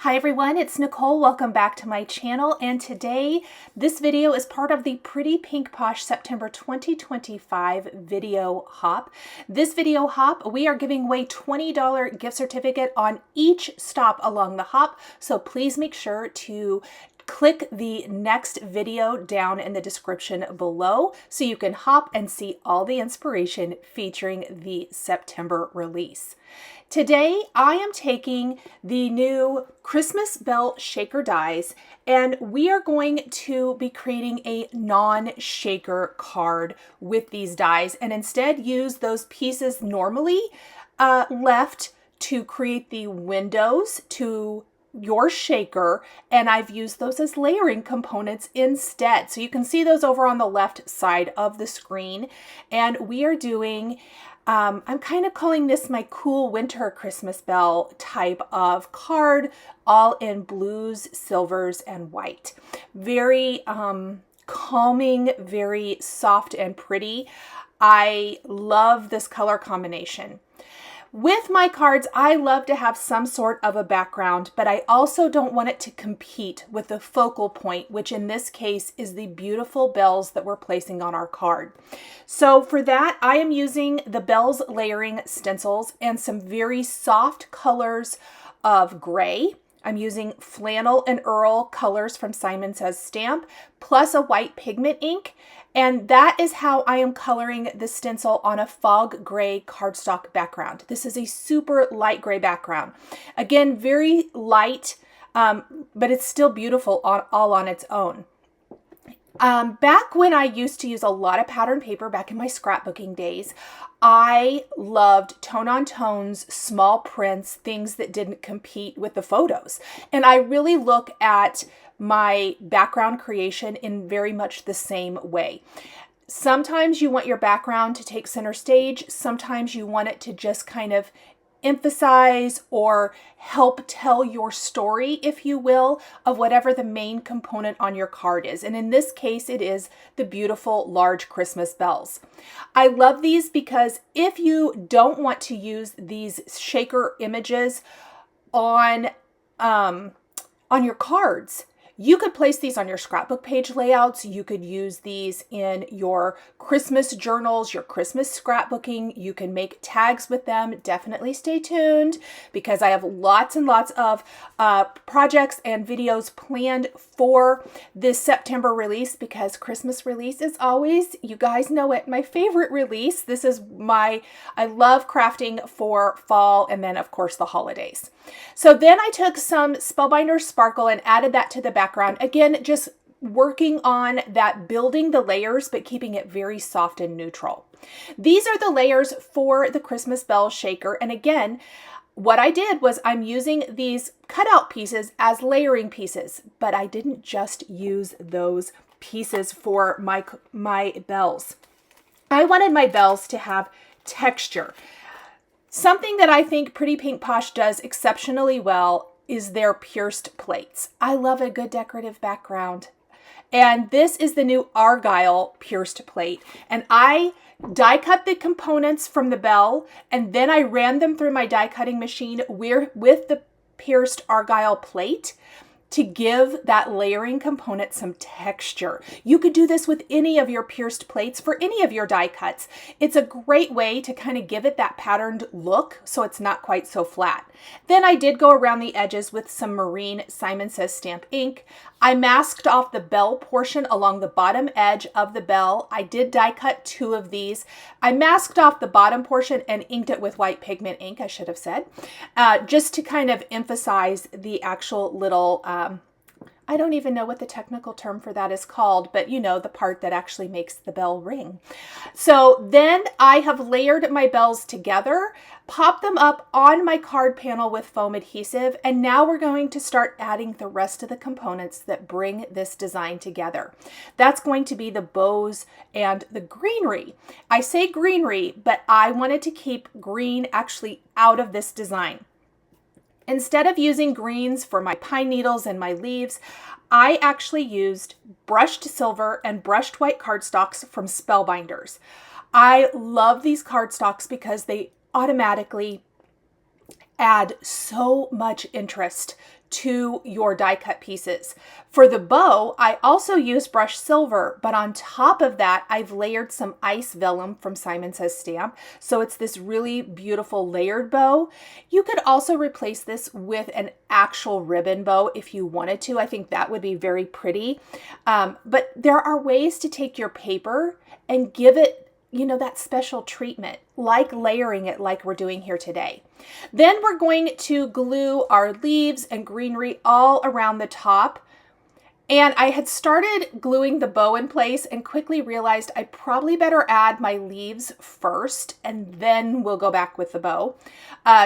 Hi everyone, it's Nicole. Welcome back to my channel, and today this video is part of the Pretty Pink Posh September 2025 video hop. This video hop, we are giving away $20 gift certificate on each stop along the hop, so please make sure to click the next video down in the description below so you can hop and see all the inspiration featuring the September release. Today, I am taking the new Christmas Bell Shaker dies, and we are going to be creating a non-shaker card with these dies, and instead use those pieces normally left to create the windows to your shaker, and I've used those as layering components instead. So you can see those over on the left side of the screen, and we are doing I'm kind of calling this my cool winter Christmas bell type of card, all in blues, silvers, and white. Very calming, very soft and pretty. I love this color combination. With my cards, I love to have some sort of a background, but I also don't want it to compete with the focal point, which in this case is the beautiful bells that we're placing on our card. So for that, I am using the Bells Layering Stencils and some very soft colors of gray. I'm using Flannel and Earl colors from Simon Says Stamp, plus a white pigment ink. And that is how I am coloring the stencil on a fog gray cardstock background. This is a super light gray background. Again, very light, but it's still beautiful all on its own. Back when I used to use a lot of pattern paper back in my scrapbooking days, I loved tone-on-tones, small prints, things that didn't compete with the photos. And I really look at my background creation in very much the same way. Sometimes you want your background to take center stage. Sometimes you want it to just kind of emphasize or help tell your story, if you will, of whatever the main component on your card is. And in this case, it is the beautiful large Christmas bells. I love these because if you don't want to use these shaker images on your cards, you could place these on your scrapbook page layouts. You could use these in your Christmas journals, your Christmas scrapbooking. You can make tags with them. Definitely stay tuned because I have lots and lots of projects and videos planned for this September release, because Christmas release is always, you guys know it, my favorite release. This is I love crafting for fall and then of course the holidays. So then I took some Spellbinder Sparkle and added that to the background. Again, just working on that, building the layers, but keeping it very soft and neutral. These are the layers for the Christmas Bell Shaker. And again, what I did was I'm using these cutout pieces as layering pieces, but I didn't just use those pieces for my bells. I wanted my bells to have texture. Something that I think Pretty Pink Posh does exceptionally well is their pierced plates. I love a good decorative background. And this is the new Argyle pierced plate. And I die cut the components from the bell, and then I ran them through my die cutting machine with the pierced Argyle plate to give that layering component some texture. You could do this with any of your pierced plates for any of your die cuts. It's a great way to kind of give it that patterned look so it's not quite so flat. Then I did go around the edges with some marine Simon Says Stamp ink. I masked off the bell portion along the bottom edge of the bell. I did die cut 2 of these. I masked off the bottom portion and inked it with white pigment ink, I should have said, just to kind of emphasize the actual little I don't even know what the technical term for that is called, but you know, the part that actually makes the bell ring. So then I have layered my bells together, popped them up on my card panel with foam adhesive, and now we're going to start adding the rest of the components that bring this design together. That's going to be the bows and the greenery. I say greenery, but I wanted to keep green actually out of this design. Instead of using greens for my pine needles and my leaves, I actually used brushed silver and brushed white cardstocks from Spellbinders. I love these cardstocks because they automatically add so much interest to your die cut pieces. For the bow, I also use brushed silver, but on top of that, I've layered some ice vellum from Simon Says Stamp. So it's this really beautiful layered bow. You could also replace this with an actual ribbon bow if you wanted to. I think that would be very pretty. But there are ways to take your paper and give it, you know, that special treatment, like layering it like we're doing here today. Then we're going to glue our leaves and greenery all around the top. And I had started gluing the bow in place and quickly realized I probably better add my leaves first and then we'll go back with the bow,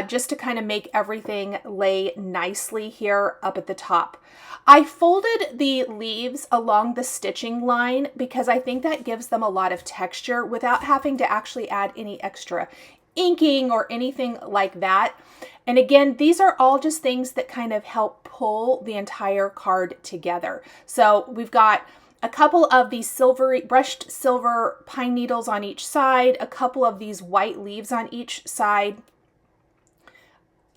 just to kind of make everything lay nicely here up at the top. I folded the leaves along the stitching line because I think that gives them a lot of texture without having to actually add any extra inking or anything like that. And again, these are all just things that kind of help pull the entire card together. So we've got a couple of these silvery, brushed silver pine needles on each side, a couple of these white leaves on each side.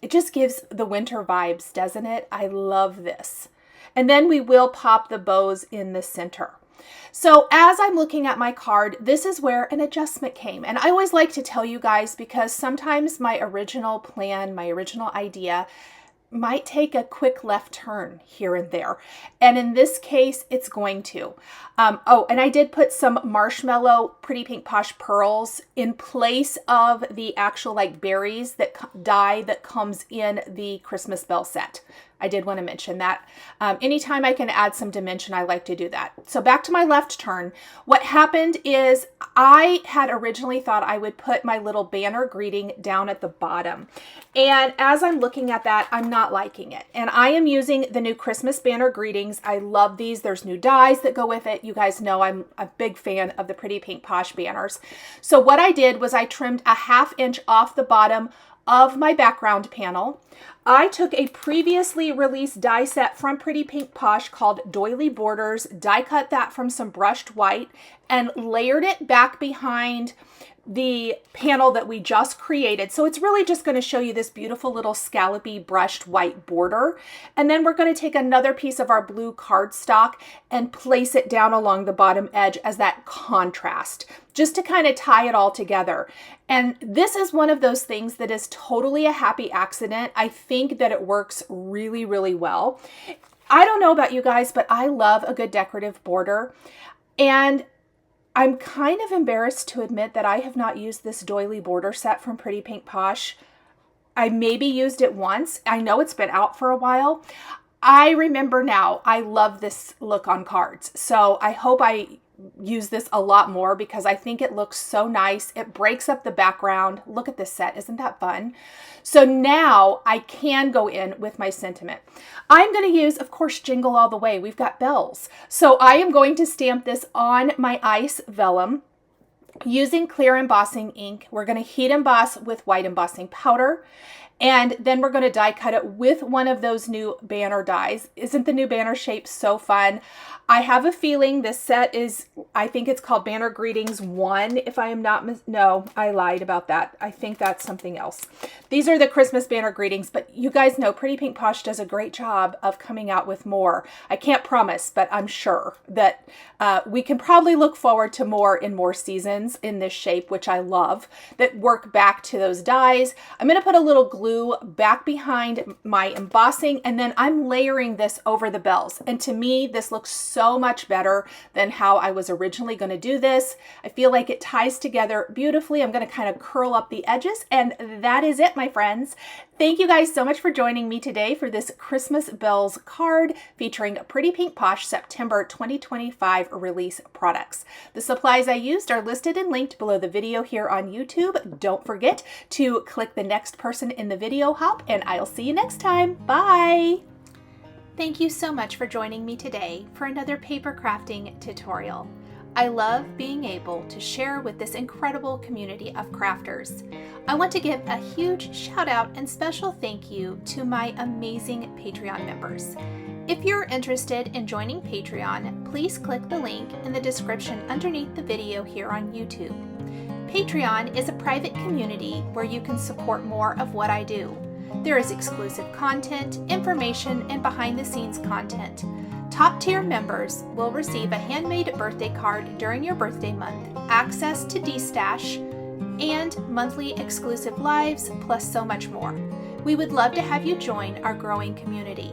It just gives the winter vibes, doesn't it? I love this. And then we will pop the bows in the center. So as I'm looking at my card, this is where an adjustment came. And I always like to tell you guys because sometimes my original plan, my original idea might take a quick left turn here and there. And in this case, it's going to. Oh, and I did put some Marshmallow Pretty Pink Posh Pearls in place of the actual like berries that die that comes in the Christmas bell set. I did want to mention that. Anytime I can add some dimension, I like to do that. So back to my left turn. What happened is I had originally thought I would put my little banner greeting down at the bottom. And as I'm looking at that, I'm not liking it. And I am using the new Christmas banner greetings. I love these. There's new dies that go with it. You guys know I'm a big fan of the Pretty Pink Posh banners. So what I did was I trimmed a 1/2 inch off the bottom of my background panel. I took a previously released die set from Pretty Pink Posh called Doily Borders, die cut that from some brushed white, and layered it back behind the panel that we just created. So it's really just going to show you this beautiful little scallopy brushed white border. And then we're going to take another piece of our blue cardstock and place it down along the bottom edge as that contrast, just to kind of tie it all together. And this is one of those things that is totally a happy accident. I think that it works really, really well. I don't know about you guys, but I love a good decorative border. And I'm kind of embarrassed to admit that I have not used this doily border set from Pretty Pink Posh. I maybe used it once. I know it's been out for a while. I remember now, I love this look on cards. So I hope I use this a lot more because I think it looks so nice. It breaks up the background. Look at this set. Isn't that fun? So now I can go in with my sentiment. I'm going to use, of course, Jingle All the Way. We've got bells. So I am going to stamp this on my ice vellum using clear embossing ink. We're going to heat emboss with white embossing powder. And then we're going to die cut it with one of those new banner dies. Isn't the new banner shape so fun? I have a feeling this set is, I think it's called Banner Greetings 1, if I am not, no, I lied about that. I think that's something else. These are the Christmas banner greetings, but you guys know Pretty Pink Posh does a great job of coming out with more. I can't promise, but I'm sure that we can probably look forward to more in more seasons in this shape, which I love, that work back to those dies. I'm going to put a little glue back behind my embossing, and then I'm layering this over the bells. And to me, this looks so much better than how I was originally going to do this. I feel like it ties together beautifully. I'm going to kind of curl up the edges, and that is it, my friends. Thank you guys so much for joining me today for this Christmas bells card featuring Pretty Pink Posh September 2025 release products. The supplies I used are listed and linked below the video here on YouTube. Don't forget to click the next person in the video hop, and I'll see you next time. Bye! Thank you so much for joining me today for another paper crafting tutorial. I love being able to share with this incredible community of crafters. I want to give a huge shout out and special thank you to my amazing Patreon members. If you're interested in joining Patreon, please click the link in the description underneath the video here on YouTube. Patreon is a private community where you can support more of what I do. There is exclusive content, information, and behind-the-scenes content. Top-tier members will receive a handmade birthday card during your birthday month, access to D-Stash, and monthly exclusive lives, plus so much more. We would love to have you join our growing community.